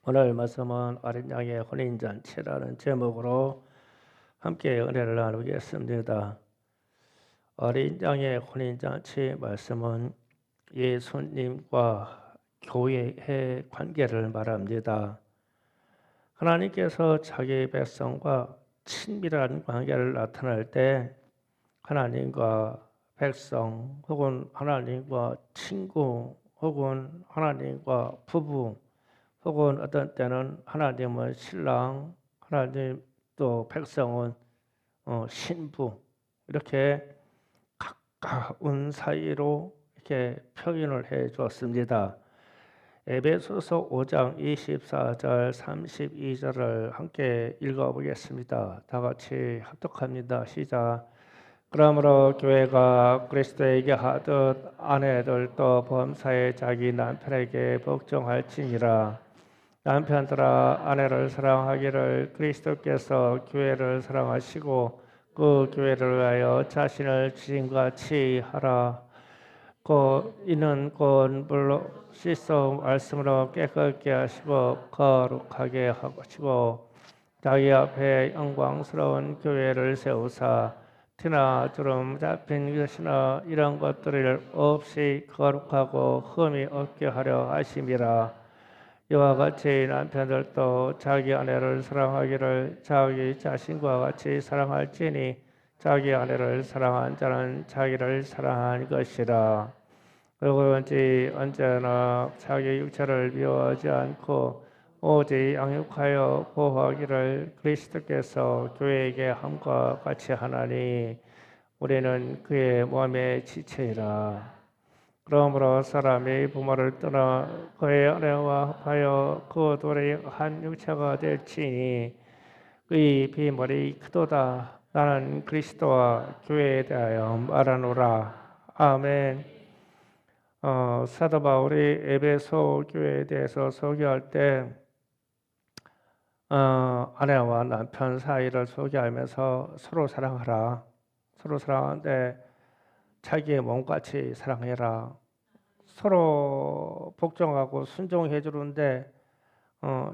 오늘 말씀은 어린 양의 혼인잔치라는 제목으로 함께 은혜를 나누겠습니다. 어린 양의 혼인잔치 말씀은 예수님과 교회의 관계를 말합니다. 하나님께서 자기 백성과 친밀한 관계를 나타낼 때 하나님과 백성 혹은 하나님과 친구 혹은 하나님과 부부 혹은 어떤 때는 하나님은 신랑, 하나님 또 백성은 신부 이렇게 가까운 사이로 이렇게 표현을 해 주었습니다. 에베소서 5장 24절 32절을 함께 읽어보겠습니다. 다 같이 합독합니다. 시작. 그러므로 교회가 그리스도에게 하듯 아내들도 범사에 자기 남편에게 복종할지니라. 남편들아 아내를 사랑하기를 그리스도께서 교회를 사랑하시고 그 교회를 위하여 자신을 주신 같이 하라. 이는 곧 물로 씻어 말씀으로 깨끗게 하시고 거룩하게 하시고 자기 앞에 영광스러운 교회를 세우사 티나 주름 잡힌 것이나 이런 것들을 없이 거룩하고 흠이 없게 하려 하심이라. 이와 같이 남편들도 자기 아내를 사랑하기를 자기 자신과 같이 사랑할지니 자기 아내를 사랑한 자는 자기를 사랑한 것이라. 누구든지 언제나 자기 육체를 미워하지 않고 오직 양육하여 보호하기를 그리스도께서 교회에게 함과 같이 하나니 우리는 그의 몸의 지체이라. 그러므로 사람이 부모를 떠나 그의 아내와 합하여 그 둘이 한 육체가 될지니 그의 비밀이 크도다. 나는 그리스도와 교회에 대하여 말하노라. 아멘. 사도 바울이 에베소 교회에 대해서 소개할 때 아내와 남편 사이를 소개하면서 서로 사랑하라. 서로 사랑하는데 자기의 몸같이 사랑해라. 서로 복종하고 순종해 주는데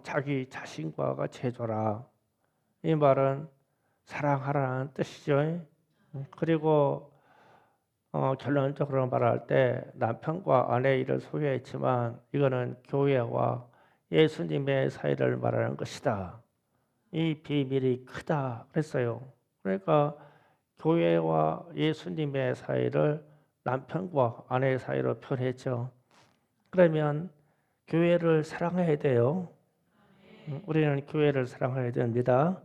자기 자신과 같이 해줘라. 이 말은 사랑하라는 뜻이죠. 그리고 결론적으로 말할 때 남편과 아내 일을 소개했지만 이거는 교회와 예수님의 사이를 말하는 것이다. 이 비밀이 크다 그랬어요. 그러니까 교회와 예수님의 사이를 남편과 아내 사이로 표현했죠. 그러면 교회를 사랑해야 돼요. 우리는 교회를 사랑해야 됩니다.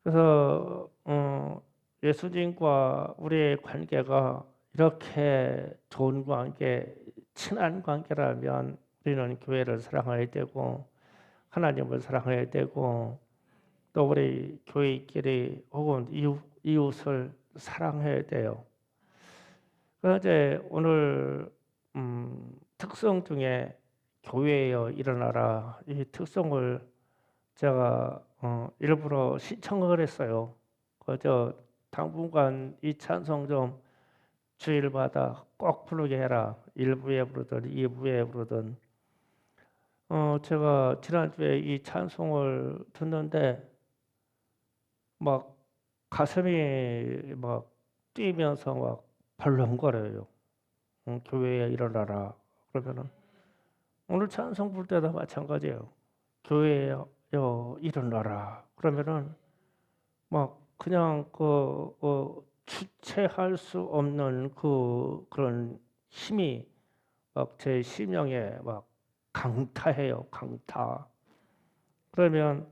그래서 예수님과 우리의 관계가 이렇게 좋은 관계, 친한 관계라면 우리는 교회를 사랑해야 되고 하나님을 사랑해야 되고 또 우리 교회끼리 혹은 이웃을 사랑해야 돼요. 그런데 오늘 특성 중에 교회여 일어나라 이 특성을 제가 일부러 신청을 했어요. 그저 당분간 이 찬송 좀 주일마다 꼭 부르게 해라. 1부에 부르든 2부에 부르든. 제가 지난주에 이 찬송을 듣는데 막 가슴이 막 뛰면서 막 벌렁거려요. 교회에 일어나라. 그러면은 오늘 찬송 부를 때도 마찬가지예요. 교회에 일어나라. 그러면은 막 그냥 주체할 수 없는 그런 힘이 막 제 심령에 막 강타해요. 강타. 그러면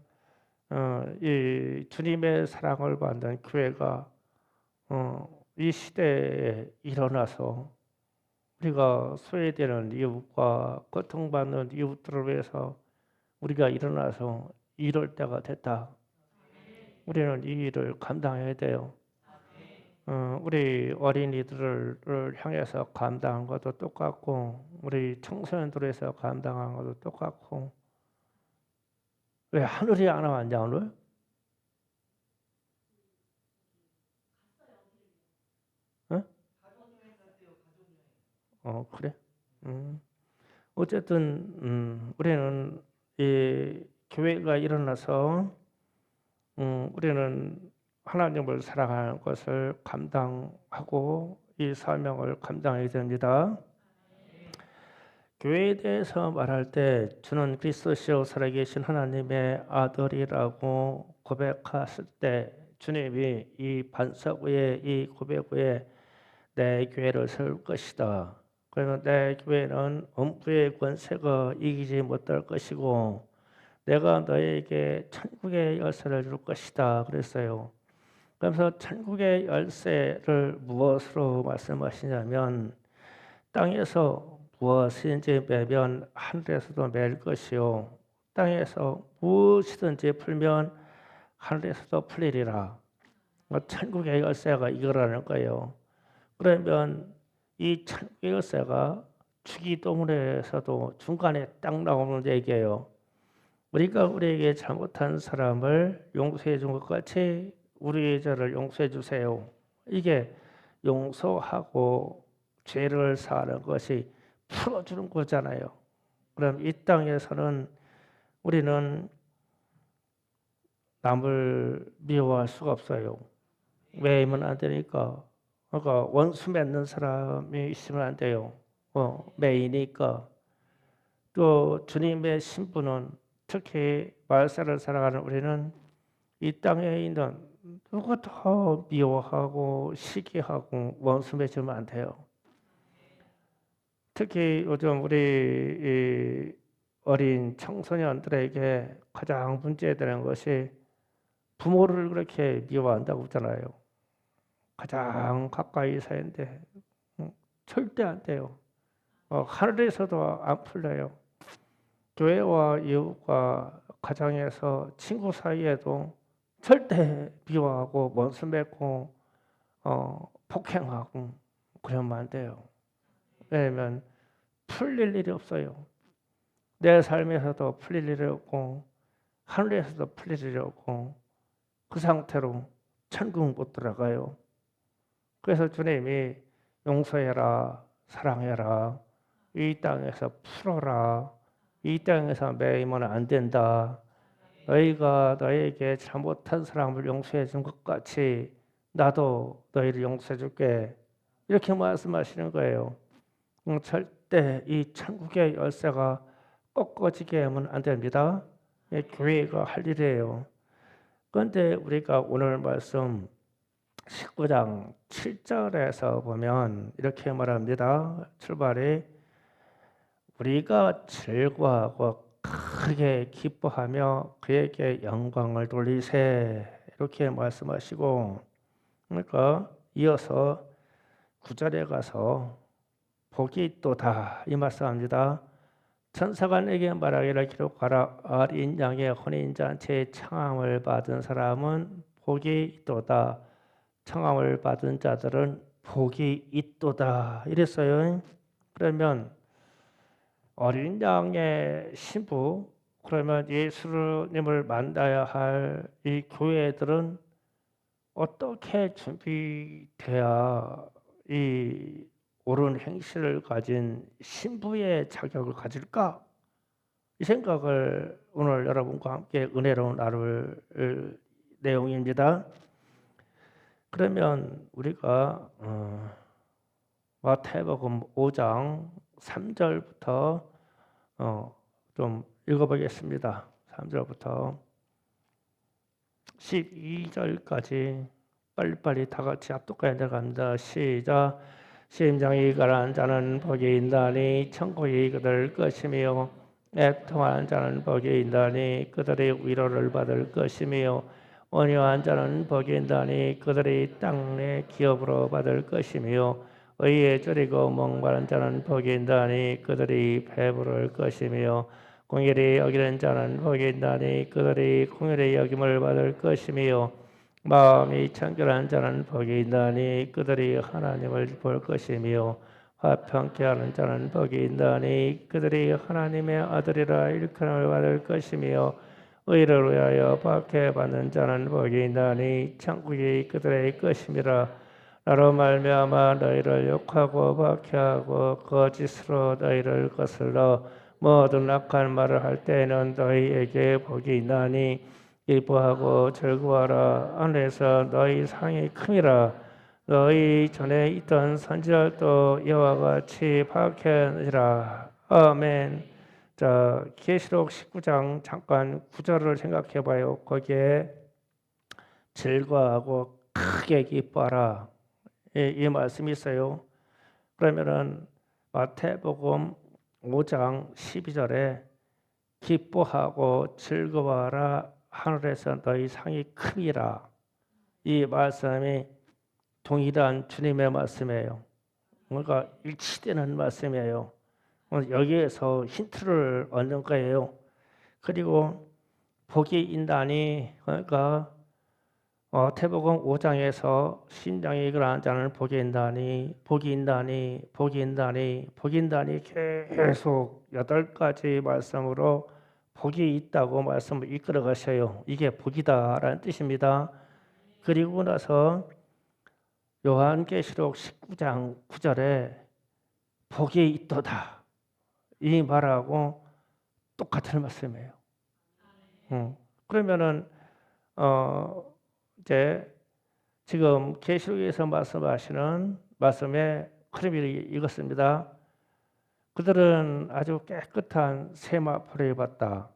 이 주님의 사랑을 받는 교회가 이 시대에 일어나서 우리가 소외되는 이웃과 고통받는 이웃들을 위해서 우리가 일어나서 이럴 때가 됐다. 우리는 이 일을 감당해야 돼요. 우리 어린이들을 향해서 감당한 것도 똑같고 우리 청소년들을 해서 감당한 것도 똑같고 왜 하늘이 안 왔냐 오늘? 어? 그래? 어쨌든 우리는 이 교회가 일어나서 우리는 하나님을 사랑하는 것을 감당하고 이 사명을 감당해야 됩니다. 교회에 대해서 말할 때 주는 그리스도시요 살아계신 하나님의 아들이라고 고백했을 때 주님이 이 반석 위에 이 고백 위에 내 교회를 세울 것이다. 그러면 내 교회는 음부의 권세가 이기지 못할 것이고 내가 너에게 천국의 열쇠를 줄 것이다 그랬어요. 그래서 천국의 열쇠를 무엇으로 말씀하시냐면 땅에서 무엇이든지 매면 하늘에서도 맬 것이요 땅에서 무엇이든지 풀면 하늘에서도 풀리리라. 천국의 열쇠가 이거라는 거예요. 그러면 이 천국의 열쇠가 주기도문에서도 중간에 딱 나오는 얘기예요. 우리가 우리에게 잘못한 사람을 용서해 준 것 같이 우리의 죄를 용서해 주세요. 이게 용서하고 죄를 사하는 것이 풀어주는 거잖아요. 그럼 이 땅에서는 우리는 남을 미워할 수가 없어요. 왜냐면 안 되니까. 그러니까 원수 맺는 사람이 있으면 안 돼요. 매이니까. 또 주님의 신부는 특히 말세를 살아가는 우리는 이 땅에 있는 누구 더 미워하고 시기하고 원수 맺으면 안 돼요. 특히 요즘 우리 어린 청소년들에게 가장 문제되는 것이 부모를 그렇게 미워한다고 하잖아요. 가장 가까이 있는데 절대 안 돼요. 하늘에서도 안 풀려요. 교회와 이웃과 가정에서 친구 사이에도 절대 미워하고 원수 맺고 폭행하고 그러면 안 돼요. 왜냐면 풀릴 일이 없어요. 내 삶에서도 풀릴 일이 없고 하늘에서도 풀릴 일이 없고 그 상태로 천국 못 들어가요. 그래서 주님이 용서해라, 사랑해라, 이 땅에서 풀어라, 이 땅에서 매이면 안 된다. 너희가 너에게 잘못한 사람을 용서해 준 것 같이 나도 너희를 용서해 줄게. 이렇게 말씀하시는 거예요. 절대 이 천국의 열쇠가 꺾어지게 하면 안 됩니다. 교회가 할 일이에요. 그런데 우리가 오늘 말씀 19장 7절에서 보면 이렇게 말합니다. 출발이 우리가 즐거워하고 크게 기뻐하며 그에게 영광을 돌리세 이렇게 말씀하시고 그러니까 이어서 9절에 가서 복이 있도다 이 말씀합니다. 천사가 내게 말하기를 기록하라. 어린 양의 혼인잔치에 청함을 받은 사람은 복이 있도다. 청함을 받은 자들은 복이 있도다 이랬어요. 그러면 어린 양의 신부 그러면 예수님을 만나야 할 이 교회들은 어떻게 준비돼야 이 옳은 행실을 가진 신부의 자격을 가질까? 이 생각을 오늘 여러분과 함께 은혜로 나눌 내용입니다. 그러면 우리가 마태복음 5장 3절부터 좀 읽어보겠습니다. 3절부터 12절까지 빨리빨리 다 같이 앞뒤까지 내려갑니다. 시작. 심장이 가라앉은 자는 복이 있나니 천국이 그들 것이며 애통하는 자는 복이 있나니 그들이 위로를 받을 것이며 온유한 자는 복이 있나니 그들이 땅내 기업으로 받을 것이며 의에 줄이고 목마른 자는 복이 있나니 그들이 배부를 것이며 공의를 여기는 자는 복이 있나니 그들이 공의의 여김을 받을 것이며 마음이 청결한 자는 복이 있나니 그들이 하나님을 볼 것이며 화평케 하는 자는 복이 있나니 그들이 하나님의 아들이라 일컬음을 받을 것이며 의를 위하여 박해받는 자는 복이 있나니 천국이 그들의 것임이라. 나로 말미암아 너희를 욕하고 박해하고 거짓으로 너희를 거슬러 모든 악한 말을 할 때에는 너희에게 복이 있나니 기뻐하고 즐거워하라. 하늘에서 너희 상이 큼이라. 너희 전에 있던 선지자도 이와 같이 박해하니라. 아멘. 자, 계시록 19장 잠깐 구절을 생각해 봐요. 거기에 즐거워하고 크게 기뻐하라. 이 말씀이 있어요. 그러면은 마태복음 5장 12절에 기뻐하고 즐거워하라. 하늘에서 너희 상이 크니라. 이 말씀이 동일한 주님의 말씀이에요. 뭔가 일치되는 말씀이에요. 여기에서 힌트를 얻는 거예요. 그리고 복이 있나니, 그러니까 마태복음 5장에서 신장이 그러한 자는 복이 있나니, 복이 있나니, 복이 있나니, 복이 있나니 계속 8가지 말씀으로 복이 있다고 말씀을 이끌어 가셔요. 이게 복이다라는 뜻입니다. 그리고 나서 요한계시록 19장 9절에 복이 있도다 이 말하고 똑같은 말씀이에요. 그러면은 이제 지금 계시록에서 말씀하시는 말씀의 흐름이 이것입니다. 그들은 아주 깨끗한 세마포를 입었다.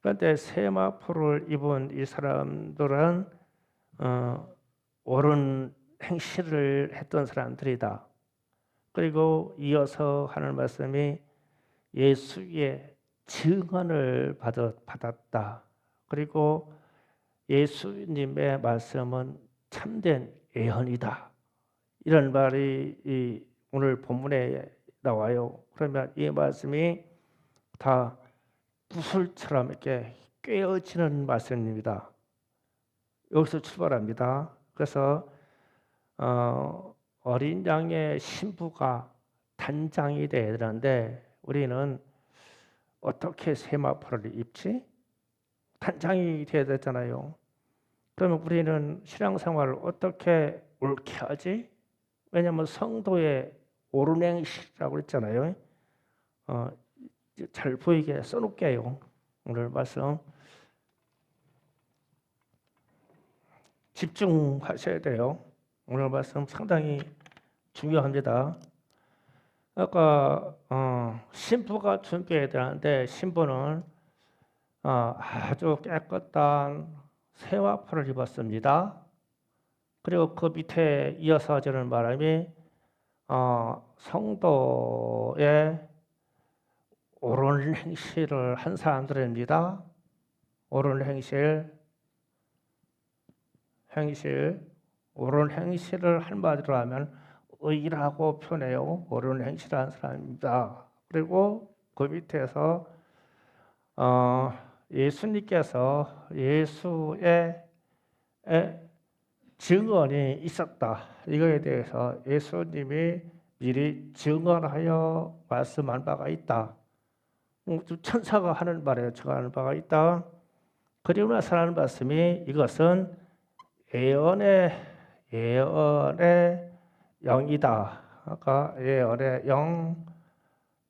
그런데 세마포를 입은 이 사람들은 옳은 행실을 했던 사람들이다. 그리고 이어서 하는 말씀이 예수의 증언을 받았다. 그리고 예수님의 말씀은 참된 예언이다. 이런 말이 오늘 본문에 나와요. 그러면 이 말씀이 다 구슬처럼 이렇게 꿰어지는 말씀입니다. 여기서 출발합니다. 그래서 어린 양의 신부가 단장이 되어야 되는데 우리는 어떻게 세마포를 입지? 단장이 되어야 되잖아요. 그러면 우리는 신앙생활을 어떻게 옳게 하지? 왜냐하면 성도의 옳은 행실이라고 했잖아요. 잘 보이게 써놓을게요. 오늘 말씀 집중하셔야 돼요. 오늘 말씀 상당히 중요합니다. 아까 신부가 준비해야 되는데 신부는 아주 깨끗한 세마포를 입었습니다. 그리고 그 밑에 이어서 저는 말함이 성도의 옳은 행실을 한 사람들입니다. 옳은 옳은 행실을 한마디로 하면 의라고 표현해요. 옳은 행실을 한 사람입니다. 그리고 그 밑에서 예수님께서 예수의 증언이 있었다. 이거에 대해서 예수님이 미리 증언하여 말씀한 바가 있다. 천사가 하는 말에 저하는 바가 있다. 그리고 나서 하는 말씀이 이것은 예언의 영이다. 아까 예언의 영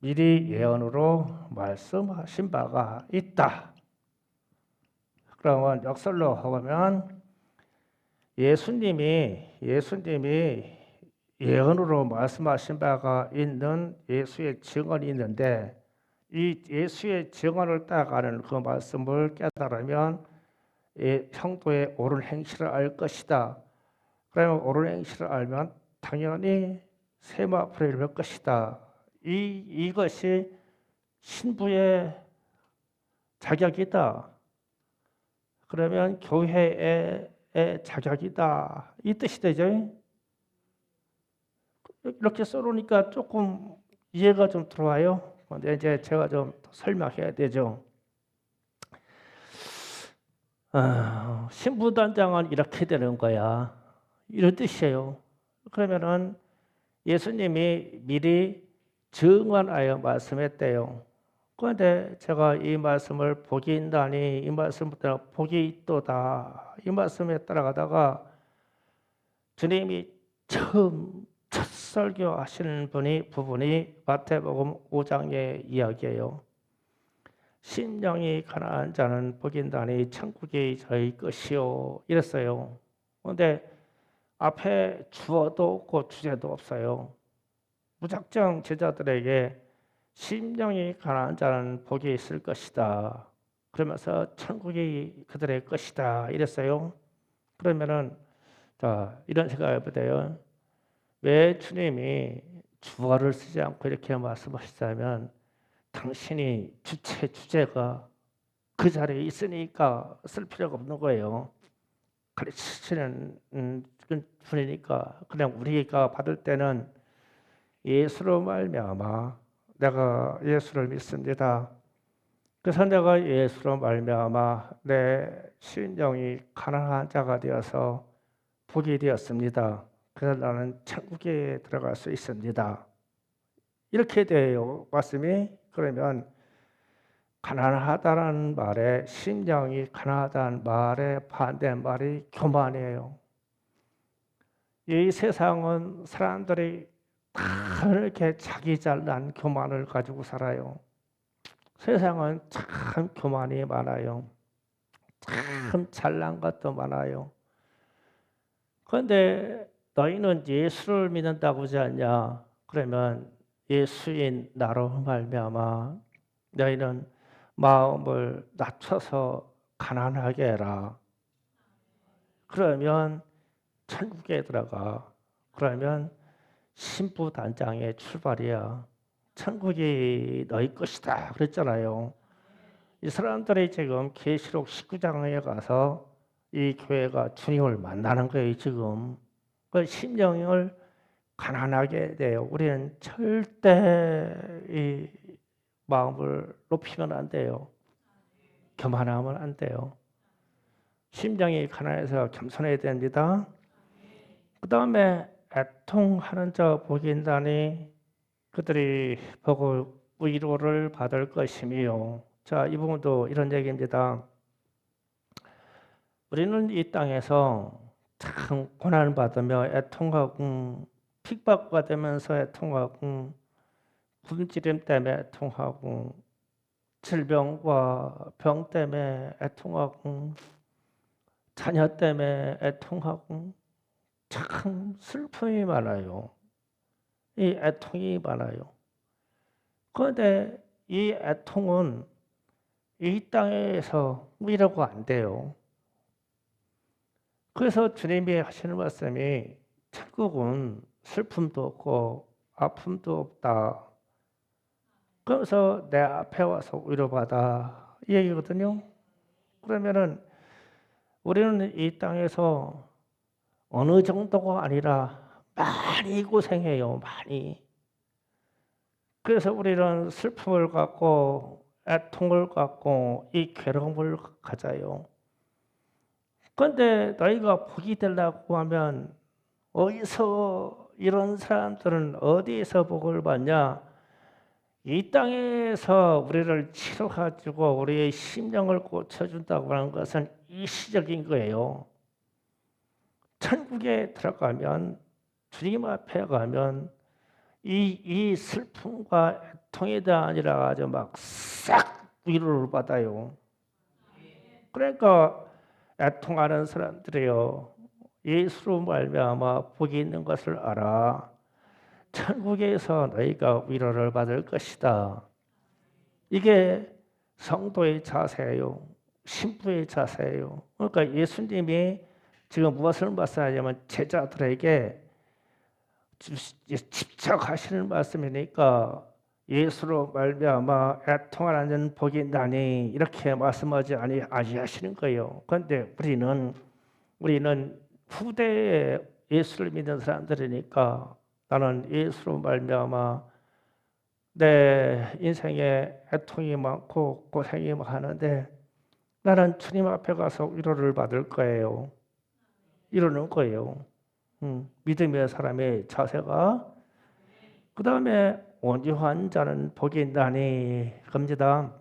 미리 예언으로 말씀하신 바가 있다. 그러면 역설로 보면 예수님이 예언으로 말씀하신 바가 있는 예수의 증언이 있는데 이 예수의 증언을 따라가는 그 말씀을 깨달으면 성도의 옳은 행실을 알 것이다. 그러면 옳은 행실을 알면 당연히 세마포를 입을 것이다. 이것이 신부의 자격이다. 그러면 교회의 자격이다. 이 뜻이 되죠. 이렇게 써놓으니까 조금 이해가 좀 들어와요. 근데 이제 제가 좀 설명해야 되죠. 신부단장은 이렇게 되는 거야. 이런 뜻이에요. 그러면은 예수님이 미리 증언하여 말씀했대요. 그런데 제가 이 말씀을 복이 있나니 이 말씀부터 복이 있도다 이 말씀에 따라가다가 주님이 처음 첫 설교하시는 부분이 마태복음 5장의 이야기예요. 심령이 가난한 자는 복이 있나니 천국이 저희 것이요 이랬어요. 그런데 앞에 주어도 없고 주제도 없어요. 무작정 제자들에게 심령이 가난한 자는 복이 있을 것이다. 그러면서 천국이 그들의 것이다 이랬어요. 그러면은 자 이런 생각을 해보세요. 왜 주님이 주어를 쓰지 않고 이렇게 말씀하시자면 당신이 주체가 그 자리에 있으니까 쓸 필요가 없는 거예요. 가르치시는 분이니까 그냥 우리가 받을 때는 예수로 말미암아 내가 예수를 믿습니다. 그래서 내가 예수로 말미암아 내 심령이 가난한 자가 되어서 복이 되었습니다. 그래서 나는 천국에 들어갈 수 있습니다. 이렇게 돼요. 말씀이. 그러면 가난하다는 말에 심령이 가난하다는 말의 반대말이 교만이에요. 이 세상은 사람들이 다 이렇게 자기 잘난 교만을 가지고 살아요. 세상은 참 교만이 많아요. 참 잘난 것도 많아요. 그런데 너희는 예수를 믿는다고 하지 않냐? 그러면 예수인 나로 말미암아 너희는 마음을 낮춰서 가난하게 해라. 그러면 천국에 들어가. 그러면 신부단장의 출발이야. 천국이 너희 것이다 그랬잖아요. 이 사람들이 지금 계시록 19장에 가서 이 교회가 주님을 만나는 거예요. 지금 그 심령을 가난하게 돼요. 우리는 절대 이 마음을 높이면 안 돼요. 교만하면 안 돼요. 심령이 가난해서 겸손해야 됩니다. 그 다음에 애통하는 자 복이 있나니 그들이 복을 위로를 받을 것이며. 자, 이 부분도 이런 얘기입니다. 우리는 이 땅에서 참 고난을 받으며 애통하고 핍박받으면서 애통하고 굶주림 때문에 애통하고 질병과 병 때문에 애통하고 자녀 때문에 애통하고 참 슬픔이 많아요. 이 애통이 많아요. 그런데 이 애통은 이 땅에서 위로가 안 돼요. 그래서 주님이 하시는 말씀이 천국은 슬픔도 없고 아픔도 없다. 그래서 내 앞에 와서 위로받아 이 얘기거든요. 그러면은 우리는 이 땅에서 어느 정도가 아니라 많이 고생해요. 많이. 그래서 우리는 슬픔을 갖고 애통을 갖고 이 괴로움을 가져요. 그런데 너희가 복이 되려고 하면 어디서 이런 사람들은 어디에서 복을 받냐? 이 땅에서 우리를 치료가지고 우리의 심령을 고쳐준다고 하는 것은 일시적인 거예요. 천국에 들어가면 주님 앞에 가면 이 슬픔과 애통에 대하니라 아주 막 싹 위로를 받아요. 그러니까 애통하는 사람들이요 예수로 말미암아 복이 있는 것을 알아. 천국에서 너희가 위로를 받을 것이다. 이게 성도의 자세예요. 신부의 자세예요. 그러니까 예수님이 지금 무엇을 말씀하냐면 제자들에게 직접 하시는 말씀이니까 예수로 말미암아 애통하는 복이 있나니 이렇게 말씀하지 아니하시는 거예요. 그런데 우리는 후대에 예수를 믿는 사람들이니까 나는 예수로 말미암아 내 인생에 애통이 많고 고생이 많은데 나는 주님 앞에 가서 위로를 받을 거예요. 이러는 거예요. 믿음의 사람의 자세가. 그 다음에 온유한 자는 복이 있나니 겁니다.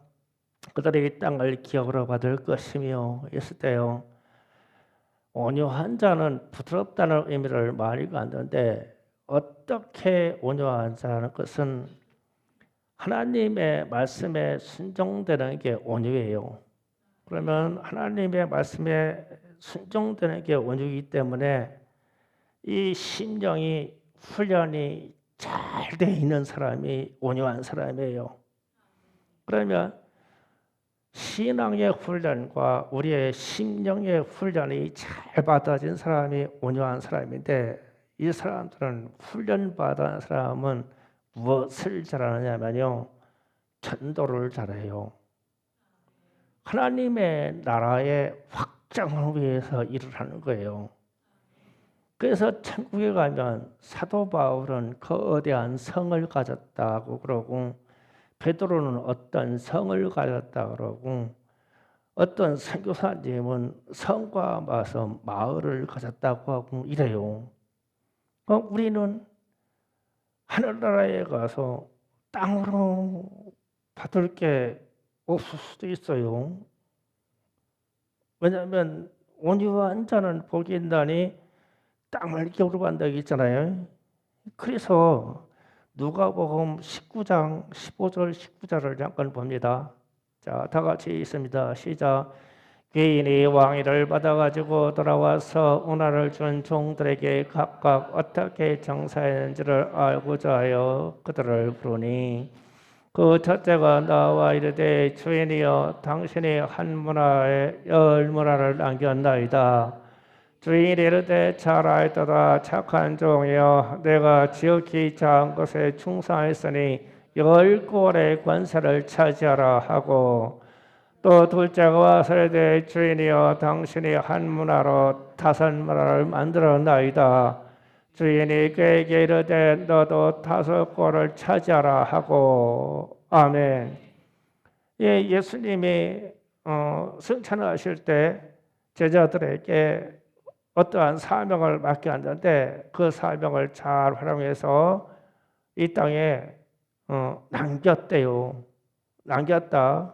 그들이 이 땅을 기업으로 받을 것이며 있을 때요. 온유한 자는 부드럽다는 의미를 많이 갖는데 어떻게 온유한 자는 것은 하나님의 말씀에 순종되는 게 온유예요. 그러면 하나님의 말씀에 순종되는 게 온유이기 때문에 이 심령이 훈련이 잘 돼 있는 사람이 온유한 사람이에요. 그러면 신앙의 훈련과 우리의 심령의 훈련이 잘 받아진 사람이 온유한 사람인데, 이 사람들은 훈련받은 사람은 무엇을 잘하느냐면요, 전도를 잘해요. 하나님의 나라의 확장을 위해서 일을 하는 거예요. 그래서 천국에 가면 사도 바울은 거대한 성을 가졌다고 그러고, 베드로는 어떤 성을 가졌다 그러고, 어떤 선교사님은 성과 와서 마을을 가졌다고 하고 이래요. 우리는 하늘나라에 가서 땅으로 받을 게 없을 수도 있어요. 왜냐하면 온유한 자는 복이 있나니 땅을 겨루간다고 있잖아요. 그래서 누가복음 19장 15절 19절을 잠깐 봅니다. 자, 다 같이 있습니다. 시작. 귀인이 왕위를 받아가지고 돌아와서 은화를 준 종들에게 각각 어떻게 정사했는지를 알고자 하여 그들을 부르니, 그 첫째가 나와 이르되 주인이여 당신이 한 문화에 열 문화를 남겼나이다. 주인이 이르되 잘하였도다 착한 종이여, 내가 지극히 작은 것에 충성했으니 열 골의 권세를 차지하라 하고, 또 둘째가 와서 이르되 주인이여 당신이 한 문화로 다섯 문화를 만들었나이다. 주인이 그에게 이르되 너도 다섯 골을 차지하라 하고. 아멘. 예, 예수님이 승천하실 때 제자들에게 어떠한 사명을 맡겼는데, 그 사명을 잘 활용해서 이 땅에 남겼대요. 남겼다.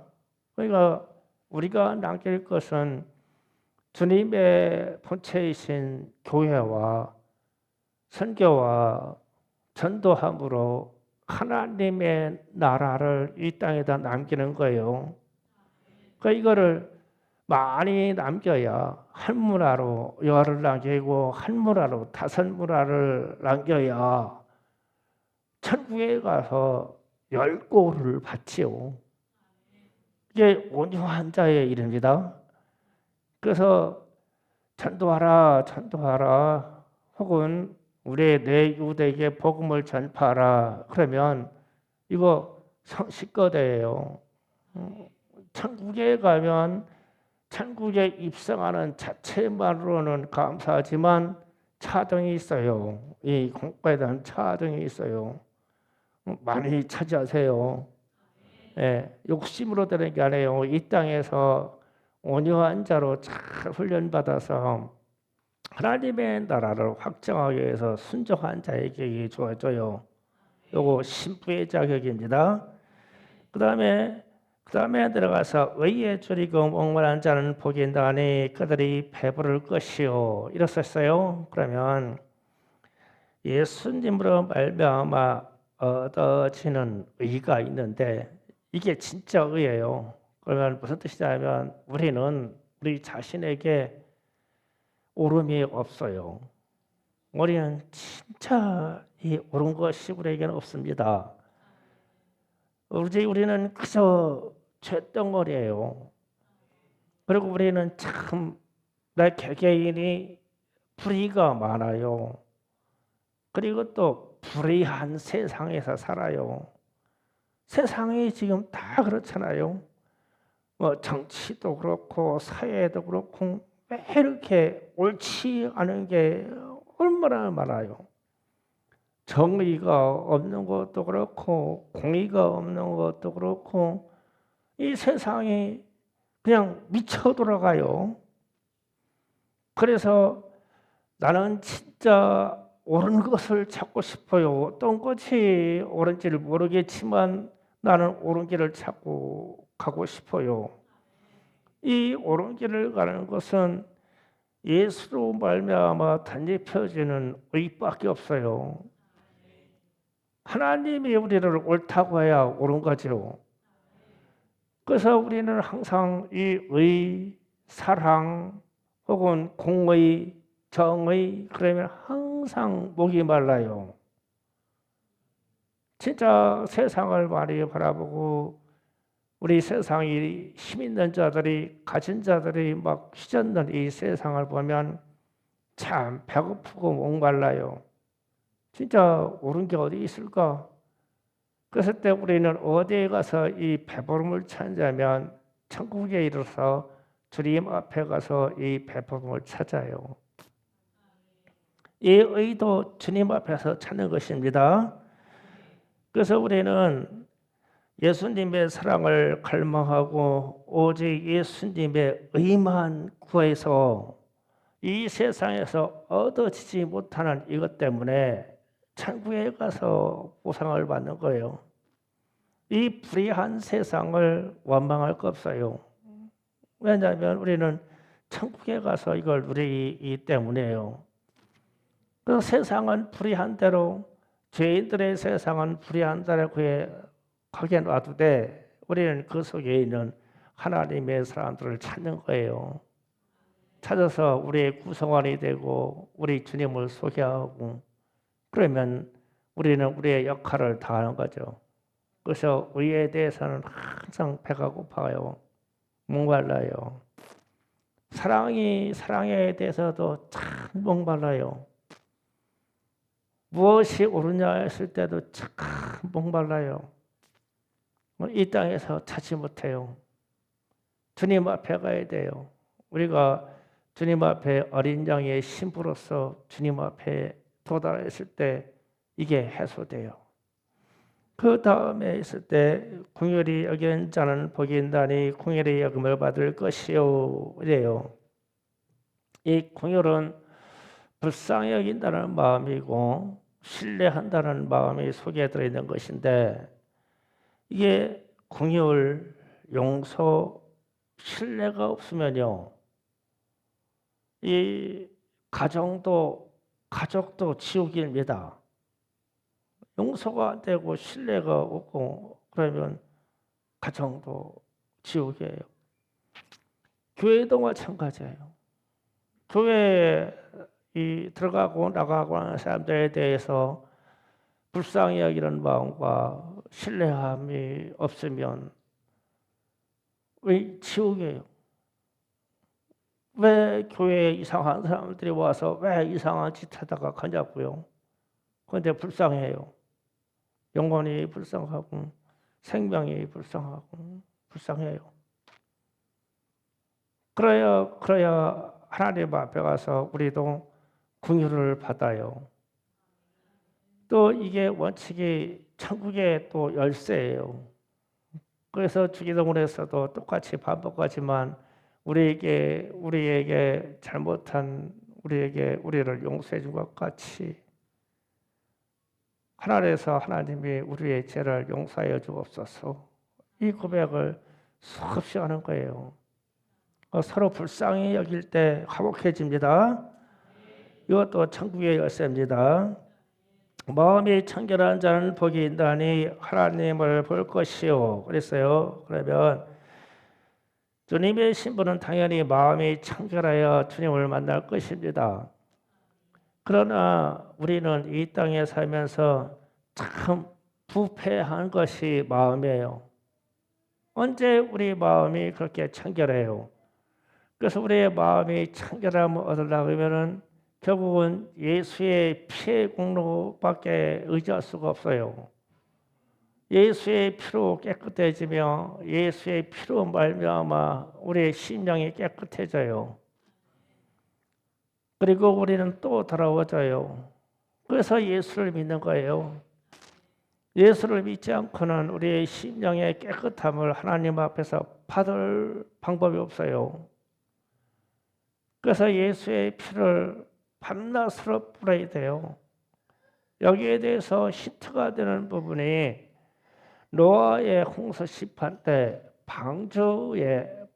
그러니까 우리가 남길 것은 주님의 본체이신 교회와 선교와 전도함으로 하나님의 나라를 이 땅에다 남기는 거예요. 그러니까 이거를 많이 남겨야 한 문화로 열을 남기고 한 문화로 다섯 문화를 남겨야 천국에 가서 열 골을 받지요. 이게 온유한 자의 일입니다. 그래서 전도하라, 전도하라, 혹은 우리의 내 유대에게 복음을 전파하라. 그러면 이거 성식거대예요. 천국에 가면 천국에 입성하는 자체만으로는 감사하지만 차등이 있어요. 이 공과에 대한 차등이 있어요. 많이 차지하세요. 예, 욕심으로 되는 게 아니에요. 이 땅에서 온유한 자로 잘 훈련받아서 하나님의 나라를 확장하기 위해서 순종한 자에게 주어져요. 요거 신부의 자격입니다. 그 다음에 들어가서 의에 줄이고 목마른 자는 복이 있나니 그들이 배부를 것이요. 이랬었어요. 그러면 예수님으로 말미암아 얻어지는 의가 있는데, 이게 진짜 의예요. 그러면 무슨 뜻이냐면 우리는 우리 자신에게 옳음이 없어요. 우리는 진짜 이 옳은 것이 우리에게는 없습니다. 우리는 그저 죄덩어리예요. 그리고 우리는 참 내 개개인이 불의가 많아요. 그리고 또 불의한 세상에서 살아요. 세상이 지금 다 그렇잖아요. 뭐 정치도 그렇고 사회도 그렇고 왜 이렇게 옳지 않은 게 얼마나 많아요. 정의가 없는 것도 그렇고 공의가 없는 것도 그렇고, 이 세상이 그냥 미쳐 돌아가요. 그래서 나는 진짜 옳은 것을 찾고 싶어요. 어떤 것이 옳은지를 모르겠지만 나는 옳은 길을 찾고 가고 싶어요. 이 옳은 길을 가는 것은 예수로 말미암아 단지 펴지는 의밖에 없어요. 하나님이 우리를 옳다고 해야 옳은 거죠. 그래서 우리는 항상 이 의, 사랑 혹은 공의, 정의 그러면 항상 목이 말라요. 진짜 세상을 많이 바라보고 우리 세상이 힘 있는 자들이 가진 자들이 막 휘젓는 이 세상을 보면 참 배고프고 목말라요. 진짜 옳은 게 어디 있을까? 그랬을 때 우리는 어디에 가서 이 배부름을 찾냐면 천국에 이르러서 주님 앞에 가서 이 배부름을 찾아요. 이 의도 주님 앞에서 찾는 것입니다. 그래서 우리는 예수님의 사랑을 갈망하고 오직 예수님의 의만 구해서 이 세상에서 얻어지지 못하는 이것 때문에 천국에 가서 보상을 받는 거예요. 이 불의한 세상을 원망할 거 없어요. 왜냐하면 우리는 천국에 가서 이걸 누리기 때문이에요. 그래서 세상은 불의한 대로 죄인들의 세상은 불의한 대로 그에 가게 놔두되 우리는 그 속에 있는 하나님의 사람들을 찾는 거예요. 찾아서 우리의 구성원이 되고 우리 주님을 소개하고 그러면 우리는 우리의 역할을 다하는 거죠. 그래서 의에 대해서는 항상 배가 고파요. 목말라요. 사랑에 대해서도 참 목말라요. 무엇이 옳으냐 했을 때도 참 목말라요. 이 땅에서 찾지 못해요. 주님 앞에 가야 돼요. 우리가 주님 앞에 어린 양의 신부로서 주님 앞에 도달했을 때 이게 해소돼요. 그 다음에 있을 때 궁휼히 여긴 자는 복이 있나니 궁휼히 여김을 받을 것이요 이래요. 이 궁휼은 불쌍히 여긴다는 마음이고 신뢰한다는 마음이 속에 들어있는 것인데 이게 궁휼, 용서, 신뢰가 없으면요 이 가족도 지옥입니다. 용서가 안 되고 신뢰가 없고 그러면 가정도 지옥이에요. 교회도 마찬가지예요. 교회에 들어가고 나가고 하는 사람들에 대해서 불쌍히 여기는 마음과 신뢰함이 없으면 왜 지옥이에요? 왜 교회에 이상한 사람들이 와서 왜 이상한 짓 하다가 가냐고요? 그런데 불쌍해요. 영혼이 불쌍하고 생명이 불쌍해요. 그래야 하나님 앞에 가서 우리도 긍휼을 받아요. 또 이게 원칙이 천국의 또 열쇠예요. 그래서 주기도문에서도 똑같이 반복하지만 우리에게 잘못한 우리를 용서해 준 것 같이 하늘에서 하나님이 우리의 죄를 용서하여 주옵소서. 이 고백을 수없이 하는 거예요. 서로 불쌍히 여길 때 화목해집니다. 이것도 천국의 열쇠입니다. 마음이 청결한 자는 복이 있나니 하나님을 볼 것이요. 그랬어요. 그러면 주님의 신부는 당연히 마음이 청결하여 주님을 만날 것입니다. 그러나 우리는 이 땅에 살면서 참 부패한 것이 마음이에요. 언제 우리 마음이 그렇게 청결해요? 그래서 우리의 마음이 청결함을 얻으려고 하면은 결국은 예수의 피의 공로밖에 의지할 수가 없어요. 예수의 피로 깨끗해지며 예수의 피로 말미암아 우리의 심령이 깨끗해져요. 그리고 우리는 또 돌아오져요. 그래서 예수를 믿는 거예요. 예수를 믿지 않고는 우리의 심령의 깨끗함을 하나님 앞에서 받을 방법이 없어요. 그래서 예수의 피를 밤낮으로 뿌려야 돼요. 여기에 대해서 힌트가 되는 부분이 노아의 홍수 심판 때 방주에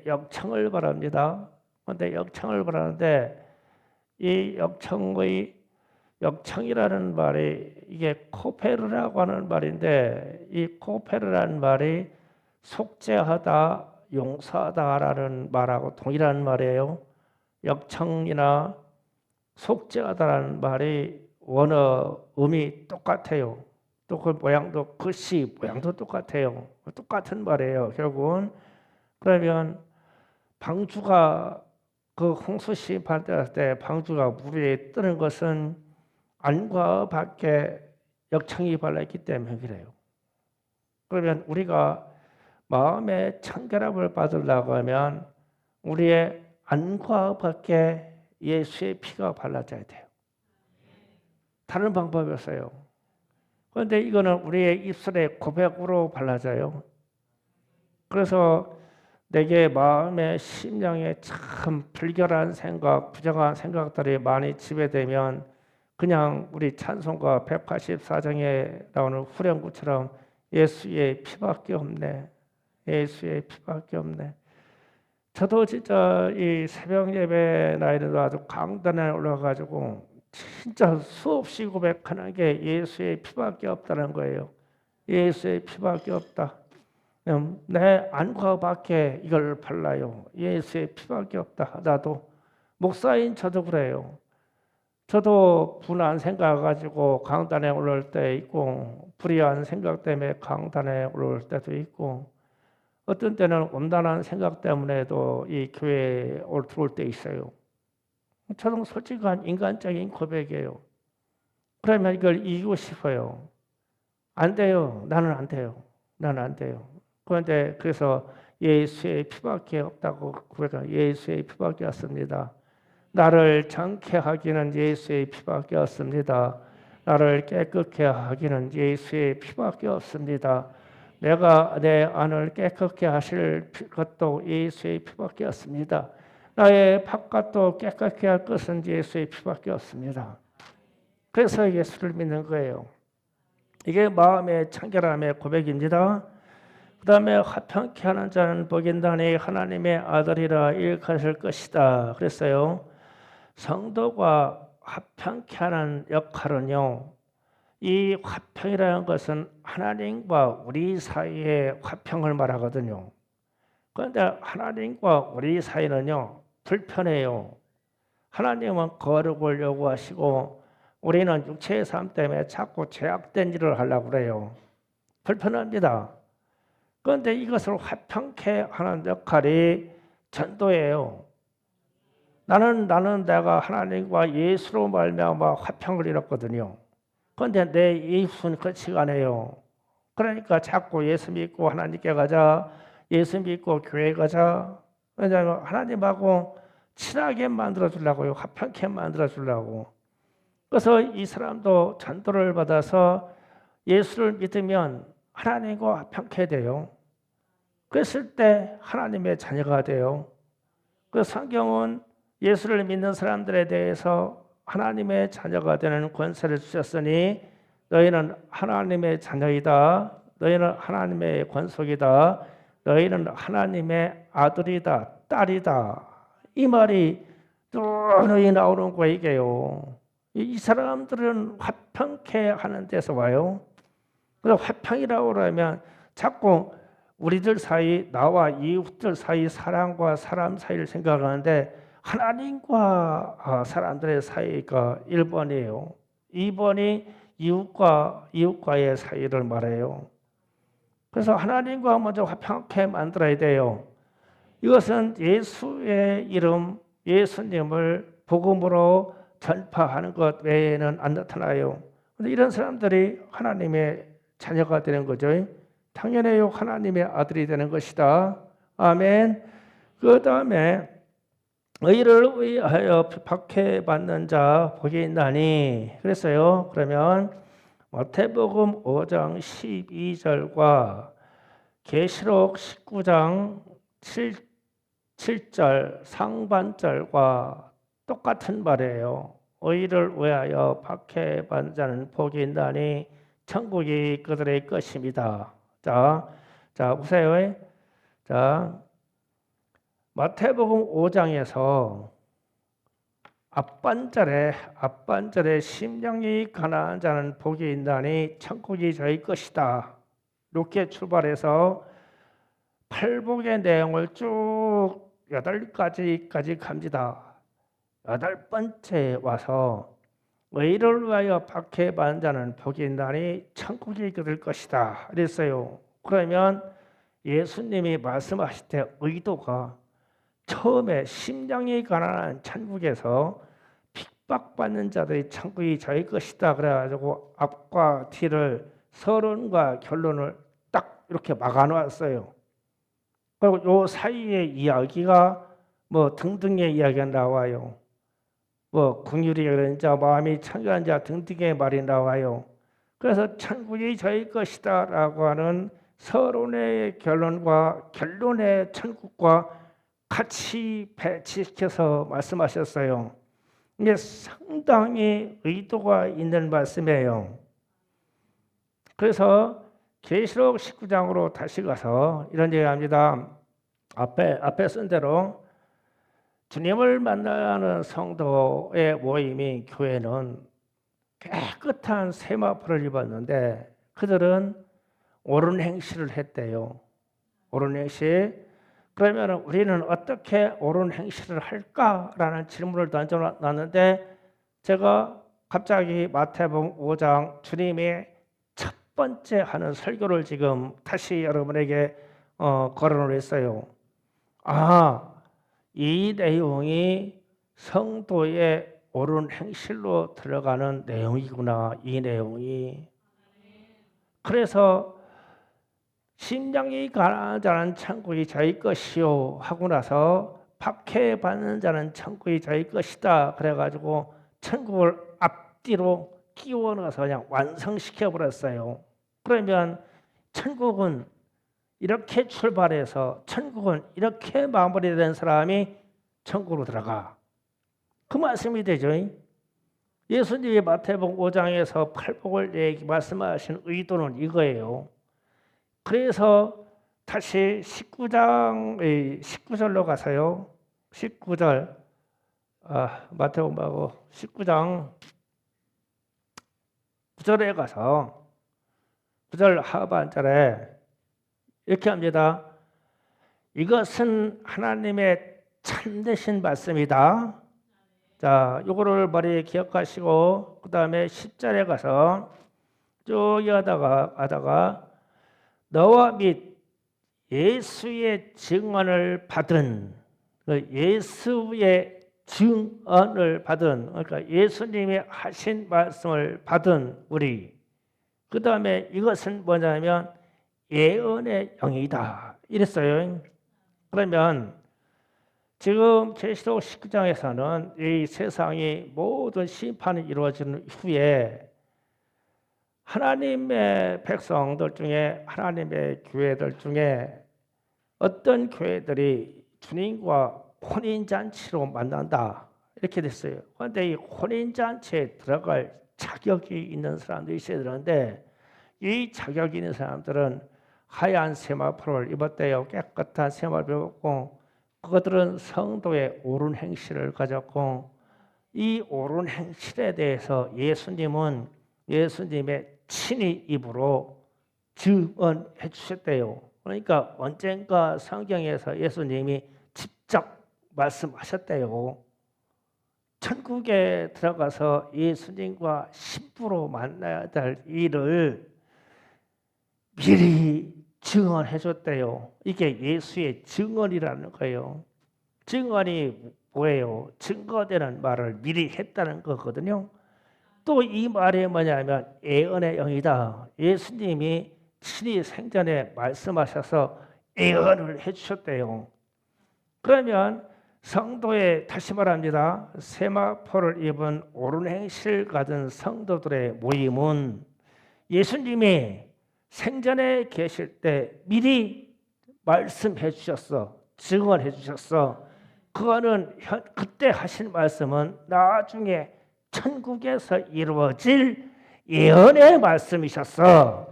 역청을 바랍니다. 그런데 역청을 바라는데 이 역청의 역청이라는 말이 이게 코페르라고 하는 말인데 이 코페르라는 말이 속죄하다, 용서하다라는 말하고 동일한 말이에요. 역청이나 속죄하다라는 말이 원어 음이 똑같아요. 또 그 모양도 글씨 모양도 똑같아요. 똑같은 말이에요. 결국은 그러면 방주가 그 홍수 시판될 때 방주가 물 위에 뜨는 것은 안과 밖에 역청이 발라있기 때문에 그래요. 그러면 우리가 마음의 청결함을 받으려고 하면 우리의 안과 밖에 예수의 피가 발라져야 돼요. 다른 방법이 없어요. 그런데 이거는 우리의 입술의 고백으로 발라져요. 그래서 내게 마음의 심령에 참 불결한 생각, 부정한 생각들이 많이 지배되면 그냥 우리 찬송가 184장에 나오는 후렴구처럼 예수의 피밖에 없네. 예수의 피밖에 없네. 저도 진짜 이 새벽 예배 날에도 아주 강단에 올라가지고 진짜 수없이 고백하는 게 예수의 피밖에 없다는 거예요. 예수의 피밖에 없다. 내 안과 밖에 이걸 발라요. 예수의 피밖에 없다. 나도 목사인 저도 그래요. 저도 분한 생각 가지고 강단에 올라올 때 있고 불의한 생각 때문에 강단에 올라올 때도 있고 어떤 때는 온단한 생각 때문에도 이 교회에 들어올 때 있어요. 저는 솔직한 인간적인 고백이에요. 그러면 이걸 이기고 싶어요. 안 돼요. 나는 안 돼요. 나는 안 돼요. 그런데 그래서 예수의 피밖에 없다고 고백하는 예수의 피밖에 없습니다. 나를 정케 하기는 예수의 피밖에 없습니다. 나를 깨끗게 하기는 예수의 피밖에 없습니다. 내가 내 안을 깨끗게 하실 것도 예수의 피밖에 없습니다. 나의 바깥도 깨끗게 할 것은 예수의 피밖에 없습니다. 그래서 예수를 믿는 거예요. 이게 마음의 청결함의 고백입니다. 그 다음에 화평케 하는 자는 복인다니 하나님의 아들이라 일컬을 것이다. 그랬어요. 성도가 화평케 하는 역할은요. 이 화평이라는 것은 하나님과 우리 사이의 화평을 말하거든요. 그런데 하나님과 우리 사이는요. 불편해요. 하나님은 거룩을 요구하시고 우리는 육체의 삶 때문에 자꾸 죄악된 일을 하려고 그래요. 불편합니다. 그런데 이것을 화평케 하는 역할이 전도예요. 나는 내가 하나님과 예수로 말미암아 화평을 이뤘거든요. 그런데 내 이웃은 그렇지가 않아요. 그러니까 자꾸 예수 믿고 하나님께 가자. 예수 믿고 교회 가자. 왜냐하면 하나님하고 친하게 만들어주려고요. 화평케 만들어주려고. 그래서 이 사람도 전도를 받아서 예수를 믿으면 하나님과 화평케 돼요. 그랬을 때 하나님의 자녀가 돼요. 그 성경은 예수를 믿는 사람들에 대해서 하나님의 자녀가 되는 권세를 주셨으니 너희는 하나님의 자녀이다. 너희는 하나님의 권속이다. 너희는 하나님의 아들이다. 딸이다. 이 말이 뚜렷이 나오는 거예요. 이 사람들은 화평케 하는 데서 와요. 그래서 화평이라고 그러면 자꾸 우리들 사이, 나와 이웃들 사이 사람과 사람 사이를 생각하는데 하나님과 사람들의 사이가 1번이에요. 2번이 이웃과의 사이를 말해요. 그래서 하나님과 먼저 화평케 만들어야 돼요. 이것은 예수의 이름, 예수님을 복음으로 전파하는 것 외에는 안 나타나요. 그런데 이런 사람들이 하나님의 자녀가 되는 거죠. 당연해요. 하나님의 아들이 되는 것이다. 아멘. 그 다음에 의를 위하여 박해받는 자 복이 있나니 그랬어요. 그러면 마태복음 5장 12절과 계시록 19장 7절 상반절과 똑같은 말이에요. 의를 위하여 박해받는 자는 복이 있나니 천국이 그들의 것입니다. 자, 보세요. 자, 마태복음 5장에서 앞반절에 심령이 가난한 자는 복이 있나니 천국이 저희 것이다. 이렇게 출발해서 팔복의 내용을 쭉 8가지까지 갑니다. 8번째 와서 의를 위하여 박해받는 자는 복이 있나니 천국이 그들 것이다 그랬어요. 그러면 예수님이 말씀하실 때 의도가 처음에 심령이 가난한 천국에서 핍박받는 자들이 천국이 저희 것이다 그래가지고 앞과 뒤를 서론과 결론을 딱 이렇게 막아놨어요. 그리고 요 사이에 이야기가 뭐 등등의 이야기가 나와요. 뭐 긍휼이 여긴 자, 마음이 청결한 자 등등의 말이 나와요. 그래서 천국이 저희 것이다라고 하는 서론의 결론과 결론의 천국과 같이 배치시켜서 말씀하셨어요. 이게 상당히 의도가 있는 말씀이에요. 그래서 계시록 19장으로 다시 가서 이런 얘기합니다. 앞에 쓴 대로 주님을 만나는 성도의 모임인 교회는 깨끗한 세마포를 입었는데 그들은 옳은 행실을 했대요. 옳은 행실. 그러면 우리는 어떻게 옳은 행실을 할까라는 질문을 던져놨는데 제가 갑자기 마태복음 5장 주님이 첫 번째 하는 설교를 지금 다시 여러분에게 거론을 했어요. 이 내용이 성도의 옳은 행실로 들어가는 내용이구나. 이 내용이. 그래서 심령이 가난한 자는 천국이 저희 것이요 하고 나서 박해받는 자는 천국이 저희 것이다 그래가지고 천국을 앞뒤로 끼워 넣어서 그냥 완성시켜 버렸어요. 그러면 천국은 이렇게 출발해서 천국은 이렇게 마무리된 사람이 천국으로 들어가. 그 말씀이 되죠. 예수님이 마태복음 5장에서 팔복을 말씀하신 의도는 이거예요. 그래서 다시 19장의 19절로 가서요. 19절 마태복음 19장 9절에 가서 9절 하반절에 이렇게 합니다. 이것은 하나님의 참되신 말씀이다. 자, 요거를 머리에 기억하시고 그 다음에 10절에 가서 쭉 하다가 너와 및 예수의 증언을 받은 예수의 증언을 받은 그러니까 예수님이 하신 말씀을 받은 우리 그 다음에 이것은 뭐냐면 예언의 영이다 이랬어요. 그러면 지금 계시록 19장에서는 이 세상이 모든 심판이 이루어진 후에 하나님의 백성들 중에 하나님의 교회들 중에 어떤 교회들이 주님과 혼인잔치로 만난다 이렇게 됐어요. 그런데 이 혼인잔치에 들어갈 자격이 있는 사람들이 있어야 되는데 이 자격이 있는 사람들은 하얀 세마포를 입었대요. 깨끗한 세마포를 입었고 그것들은 성도의 옳은 행실을 가졌고 이 옳은 행실에 대해서 예수님의 친히 입으로 증언해 주셨대요. 그러니까 언젠가 성경에서 예수님이 직접 말씀하셨대요. 천국에 들어가서 예수님과 신부로 만나야 될 일을 미리 증언해 줬대요. 이게 예수의 증언이라는 거예요. 증언이 뭐예요? 증거되는 말을 미리 했다는 거거든요. 또 이 말이 뭐냐면 예언의 영이다. 예수님이 친히 생전에 말씀하셔서 예언을 해주셨대요. 그러면 성도의 다시 말합니다. 세마포를 입은 옳은 행실 가진 성도들의 모임은 예수님이 생전에 계실 때 미리 말씀해 주셨어. 증언해 주셨어. 그거는 그때 하신 말씀은 나중에 천국에서 이루어질 예언의 말씀이셨어.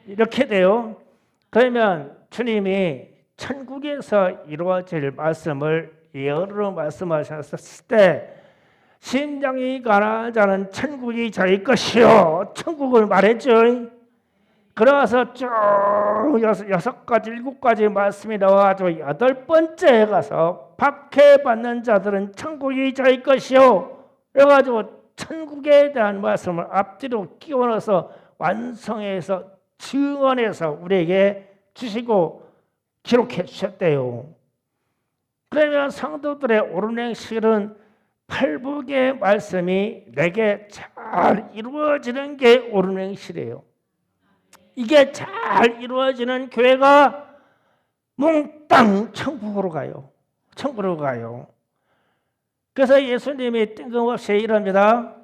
이렇게 돼요. 그러면 주님이 천국에서 이루어질 말씀을 예언으로 말씀하셨을 때 심장이 가난한 자는 천국이 자기 것이요. 천국을 말했죠. 그러서 쭉 여섯 가지, 일곱 가지 말씀이 나와가지고 여덟 번째에 가서 박해받는 자들은 천국이 자기 것이요. 그래가지고 천국에 대한 말씀을 앞뒤로 끼워 넣어서 완성해서 증언해서 우리에게 주시고 기록해 주셨대요. 그러면 성도들의 오른행실은 팔복의 말씀이 내게 잘 이루어지는 게 오른행실이에요. 이게 잘 이루어지는 교회가 몽땅 천국으로 가요. 천국으로 가요. 그래서 예수님이 뜬금없이 이럽니다.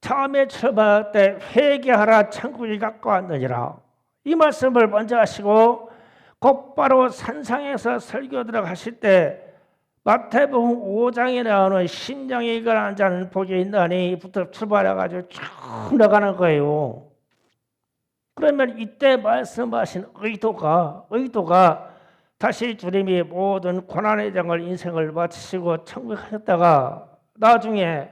처음에 출발할 때 회개하라 천국이 가까웠느니라. 이 말씀을 먼저 하시고 곧바로 산상에서 설교 들어가실 때 마태복음 5장에 나오는 심령이 가난한 자는 복이 있나니부터 출발해가지고 쭉 나가는 거예요. 그러면 이때 말씀하신 의도가 다시 주님이 모든 고난의 장을 인생을 마치시고 천국에 가셨다가 나중에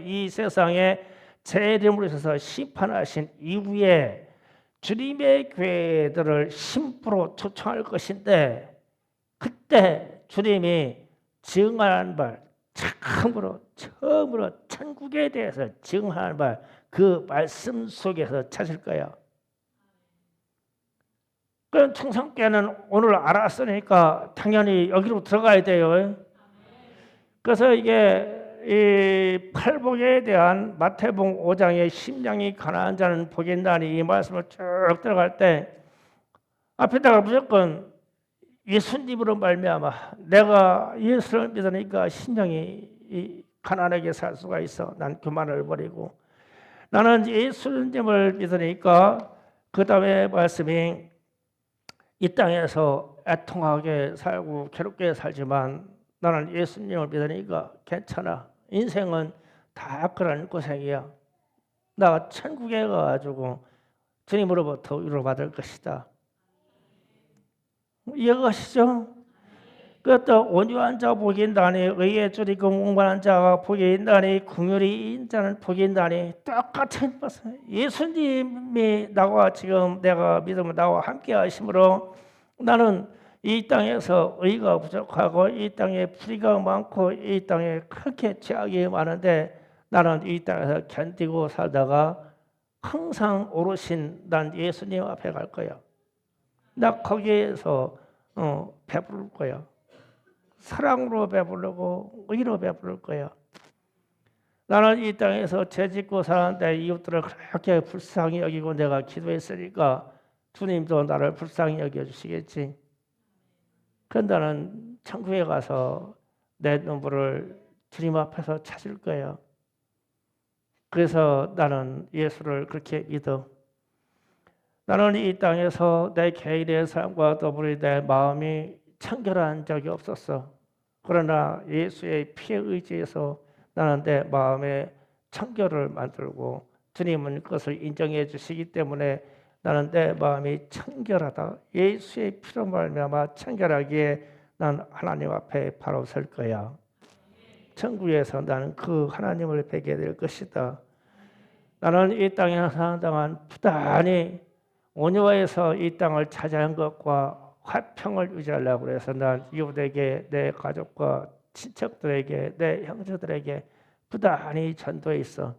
이 세상에 제 이름으로 있어서 심판하신 이후에 주님의 교회들을 심부로 초청할 것인데 그때 주님이 증언한 바 처음으로 천국에 대해서 증언한 바 그 말씀 속에서 찾을 거야. 그럼 충성교회는 오늘 알았으니까 당연히 여기로 들어가야 돼요. 그래서 이게 이 팔복에 대한 마태복음 5장의 심령이 가난한 자는 복이 있나니 이 말씀을 쭉 들어갈 때 앞에다가 무조건 예수님으로 말미암아 내가 예수를 믿으니까 심령이 가난하게 살 수가 있어. 난 교만을 버리고 나는 예수님을 믿으니까 그 다음에 말씀이 이 땅에서 애통하게 살고 괴롭게 살지만 나는 예수님을 믿으니까 괜찮아. 인생은 다 그런 고생이야. 나 천국에 가가지고 주님으로부터 위로를 받을 것이다. 이해가시죠? 그것도 온유한 자 복이 있나니 의에 줄이고 몽반한 자가 복이 있나니 긍휼이 있는 자는 복이 있나니 똑같은 말씀. 예수님이 나와 지금 내가 믿으면 나와 함께 하심으로 나는 이 땅에서 의가 부족하고 이 땅에 불의가 많고 이 땅에 그렇게 죄악이 많은데 나는 이 땅에서 견디고 살다가 항상 오르신 난 예수님 앞에 갈 거야. 나 거기에서 배부를 거야. 사랑으로 배부르고 의로 배부를 거야. 나는 이 땅에서 죄짓고 사는데 이웃들을 그렇게 불쌍히 여기고 내가 기도했으니까 주님도 나를 불쌍히 여겨주시겠지. 그런데 나는 천국에 가서 내 눈물을 주님 앞에서 찾을 거야. 그래서 나는 예수를 그렇게 믿어. 나는 이 땅에서 내 개인의 삶과 더불어 내 마음이 청결한 적이 없었어. 그러나 예수의 피에 의지해서 나는 내 마음에 청결을 만들고 주님은 그것을 인정해 주시기 때문에 나는 내 마음이 청결하다. 예수의 피로 말미암아 청결하기에 난 하나님 앞에 바로 설 거야. 천국에서 나는 그 하나님을 뵙게 될 것이다. 나는 이 땅에 사는 동안 부단히 온유해서 이 땅을 차지한 것과 화평을 유지하려고 해서 난 이웃에게 내 가족과 친척들에게 내 형제들에게 부단히 전도해 있어.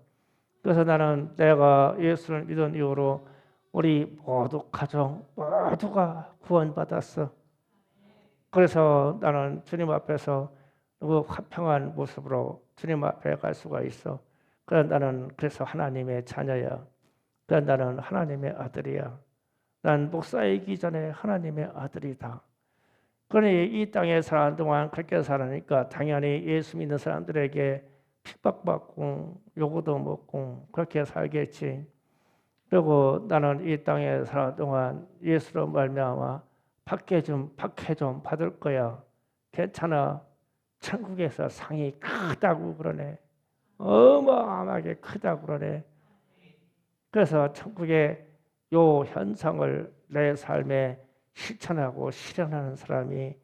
그래서 나는 내가 예수를 믿은 이후로 우리 모두 가정 모두가 구원받았어. 그래서 나는 주님 앞에서 그 화평한 모습으로 주님 앞에 갈 수가 있어. 나는 그래서 하나님의 자녀야. 나는 하나님의 아들이야. 난 목사이기 전에 하나님의 아들이다. 그러니 이 땅에 사는 동안 그렇게 살으니까 당연히 예수 믿는 사람들에게 핍박받고 요구도 먹고 그렇게 살겠지. 그리고 나는 이 땅에 사는 동안 예수로 말미암아 박해 좀 받을 거야. 괜찮아. 천국에서 상이 크다고 그러네. 어마어마하게 크다고 그러네. 그래서 천국에 요 현상을 내 삶에 실천하고 실현하는 사람이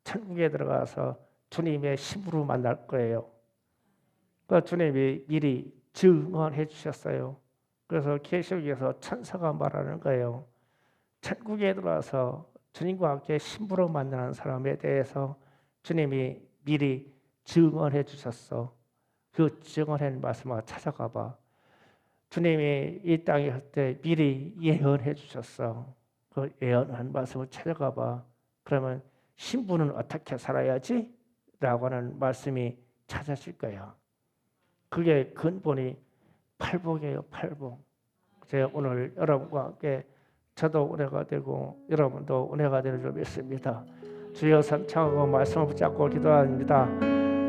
천국에 들어가서 주님의 신부로 만날 거예요. 그 주님이 미리 증언해 주셨어요. 그래서 계시록에서 천사가 말하는 거예요. 천국에 들어와서 주님과 함께 신부로 만나는 사람에 대해서 주님이 미리 증언해 주셨어. 그 증언한 말씀을 찾아가 봐. 주님이 이 땅에 있을 때 미리 예언해 주셨어. 그 예언한 말씀을 찾아가 봐. 그러면 신부는 어떻게 살아야지? 라고 하는 말씀이 찾아질 거야. 그게 근본이 팔복이에요. 팔복. 제가 오늘 여러분과 함께 저도 은혜가 되고 여러분도 은혜가 되는 줄 믿습니다. 주여 삼창하고 말씀을 붙잡고 기도합니다.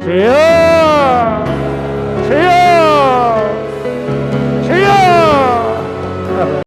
주여! 주여! 주여!